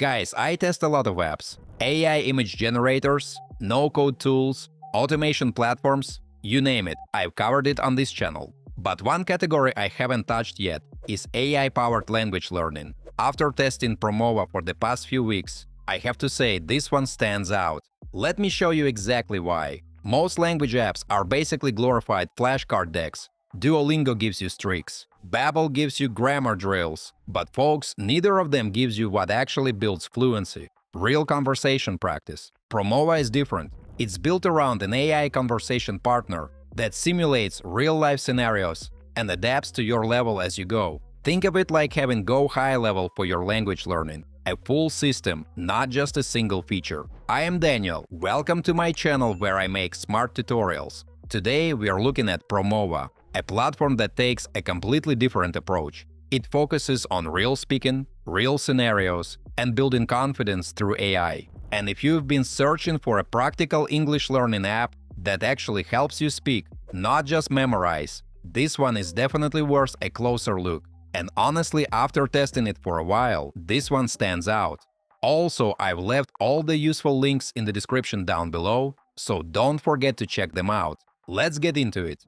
Guys, I test a lot of apps. AI image generators, no-code tools, automation platforms, you name it, I've covered it on this channel. But one category I haven't touched yet is AI-powered language learning. After testing Promova for the past few weeks, I have to say this one stands out. Let me show you exactly why. Most language apps are basically glorified flashcard decks. Duolingo gives you streaks. Babbel gives you grammar drills. But folks, neither of them gives you what actually builds fluency. Real conversation practice. Promova is different. It's built around an AI conversation partner that simulates real-life scenarios and adapts to your level as you go. Think of it like having Go High level for your language learning. A full system, not just a single feature. I am Daniel. Welcome to my channel where I make smart tutorials. Today we are looking at Promova, a platform that takes a completely different approach. It focuses on real speaking, real scenarios, and building confidence through AI. And if you've been searching for a practical English learning app that actually helps you speak, not just memorize, this one is definitely worth a closer look. And honestly, after testing it for a while, this one stands out. Also, I've left all the useful links in the description down below, so don't forget to check them out. Let's get into it.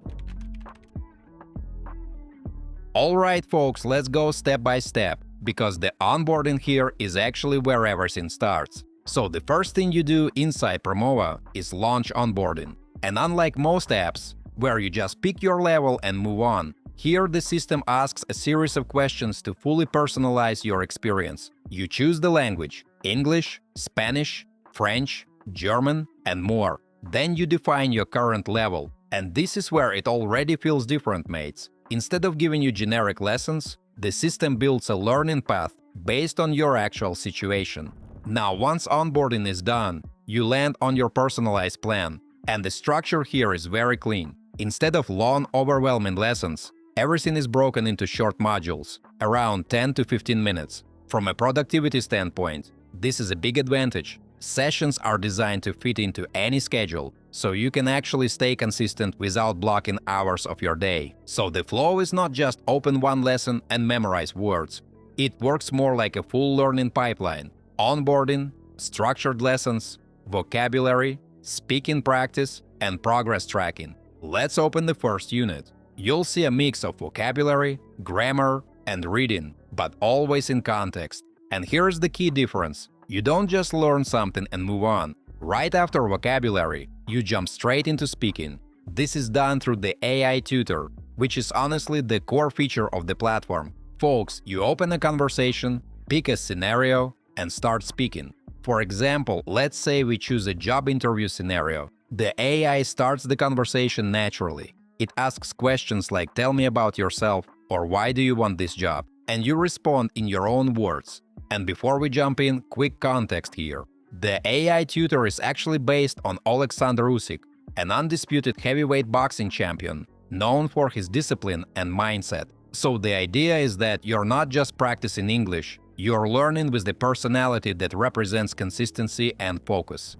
Alright folks, let's go step by step, because the onboarding here is actually where everything starts. So the first thing you do inside Promova is launch onboarding. And unlike most apps, where you just pick your level and move on, here the system asks a series of questions to fully personalize your experience. You choose the language – English, Spanish, French, German, and more. Then you define your current level. And this is where it already feels different, mates. Instead of giving you generic lessons, the system builds a learning path based on your actual situation. Now, once onboarding is done, you land on your personalized plan. And the structure here is very clean. Instead of long, overwhelming lessons, everything is broken into short modules, around 10 to 15 minutes. From a productivity standpoint, this is a big advantage. Sessions are designed to fit into any schedule, so you can actually stay consistent without blocking hours of your day. So the flow is not just open one lesson and memorize words. It works more like a full learning pipeline. Onboarding, structured lessons, vocabulary, speaking practice, and progress tracking. Let's open the first unit. You'll see a mix of vocabulary, grammar, and reading, but always in context. And here's the key difference. You don't just learn something and move on. Right after vocabulary, you jump straight into speaking. This is done through the AI Tutor, which is honestly the core feature of the platform. Folks, you open a conversation, pick a scenario, and start speaking. For example, let's say we choose a job interview scenario. The AI starts the conversation naturally. It asks questions like "Tell me about yourself" or "Why do you want this job?" And you respond in your own words. And before we jump in, quick context here. The AI Tutor is actually based on Alexander Usyk, an undisputed heavyweight boxing champion, known for his discipline and mindset. So the idea is that you're not just practicing English, you're learning with the personality that represents consistency and focus.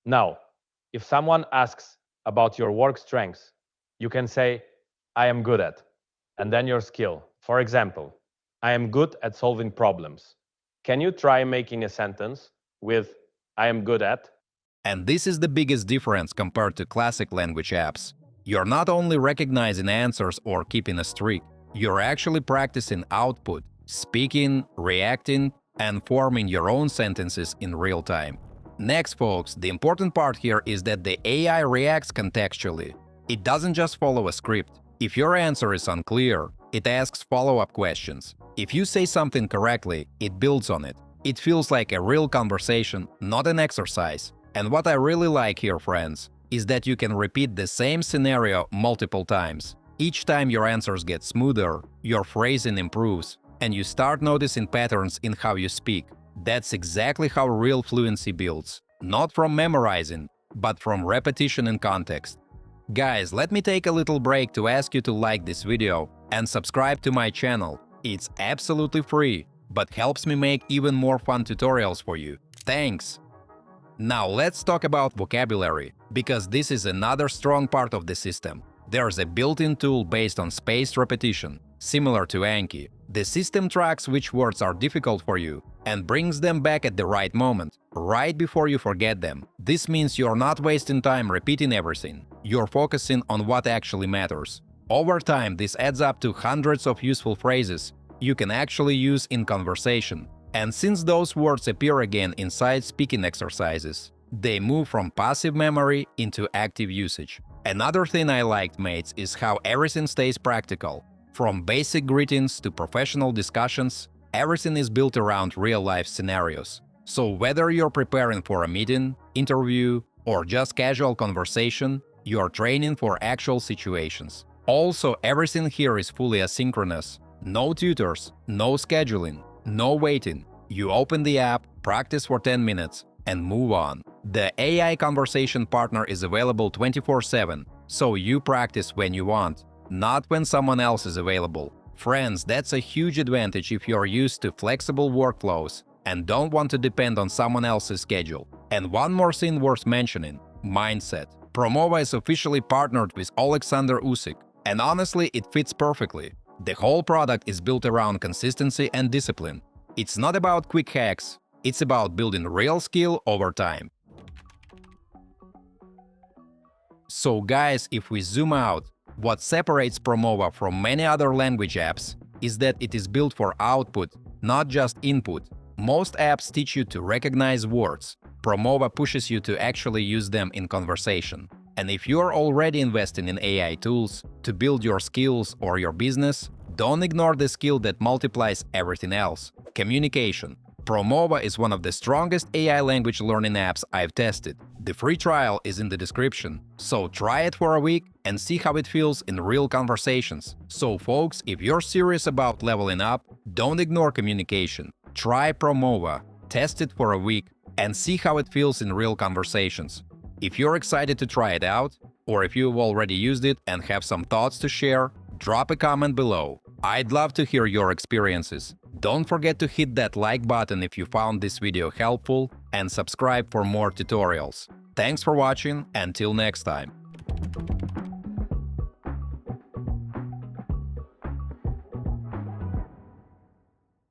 Now, if someone asks about your work strengths, you can say, "I am good at," and then your skill. For example, "I am good at solving problems." Can you try making a sentence with "I am good at"? And this is the biggest difference compared to classic language apps. You're not only recognizing answers or keeping a streak, you're actually practicing output, speaking, reacting, and forming your own sentences in real time. Next, folks, the important part here is that the AI reacts contextually. It doesn't just follow a script. If your answer is unclear, it asks follow-up questions. If you say something correctly, it builds on it. It feels like a real conversation, not an exercise. And what I really like here, friends, is that you can repeat the same scenario multiple times. Each time your answers get smoother, your phrasing improves, and you start noticing patterns in how you speak. That's exactly how real fluency builds. Not from memorizing, but from repetition and context. Guys, let me take a little break to ask you to like this video and subscribe to my channel. It's absolutely free, but helps me make even more fun tutorials for you. Thanks! Now let's talk about vocabulary, because this is another strong part of the system. There's a built-in tool based on spaced repetition. Similar to Anki, the system tracks which words are difficult for you and brings them back at the right moment, right before you forget them. This means you're not wasting time repeating everything. You're focusing on what actually matters. Over time, this adds up to hundreds of useful phrases you can actually use in conversation. And since those words appear again inside speaking exercises, they move from passive memory into active usage. Another thing I liked, mates, is how everything stays practical. From basic greetings to professional discussions, everything is built around real-life scenarios. So whether you're preparing for a meeting, interview, or just casual conversation, you're training for actual situations. Also, everything here is fully asynchronous. No tutors, no scheduling, no waiting. You open the app, practice for 10 minutes, and move on. The AI conversation partner is available 24/7, so you practice when you want, not when someone else is available. Friends, that's a huge advantage if you're used to flexible workflows and don't want to depend on someone else's schedule. And one more thing worth mentioning: mindset. Promova is officially partnered with Alexander Usyk, and honestly, it fits perfectly. The whole product is built around consistency and discipline. It's not about quick hacks, it's about building real skill over time. So guys, if we zoom out, what separates Promova from many other language apps is that it is built for output, not just input. Most apps teach you to recognize words. Promova pushes you to actually use them in conversation. And if you're already investing in AI tools to build your skills or your business, don't ignore the skill that multiplies everything else: communication. Promova is one of the strongest AI language learning apps I've tested. The free trial is in the description, so try it for a week and see how it feels in real conversations. So folks, if you're serious about leveling up, don't ignore communication. Try Promova, test it for a week, and see how it feels in real conversations. If you're excited to try it out, or if you've already used it and have some thoughts to share, drop a comment below. I'd love to hear your experiences. Don't forget to hit that like button if you found this video helpful and subscribe for more tutorials. Thanks for watching, until next time.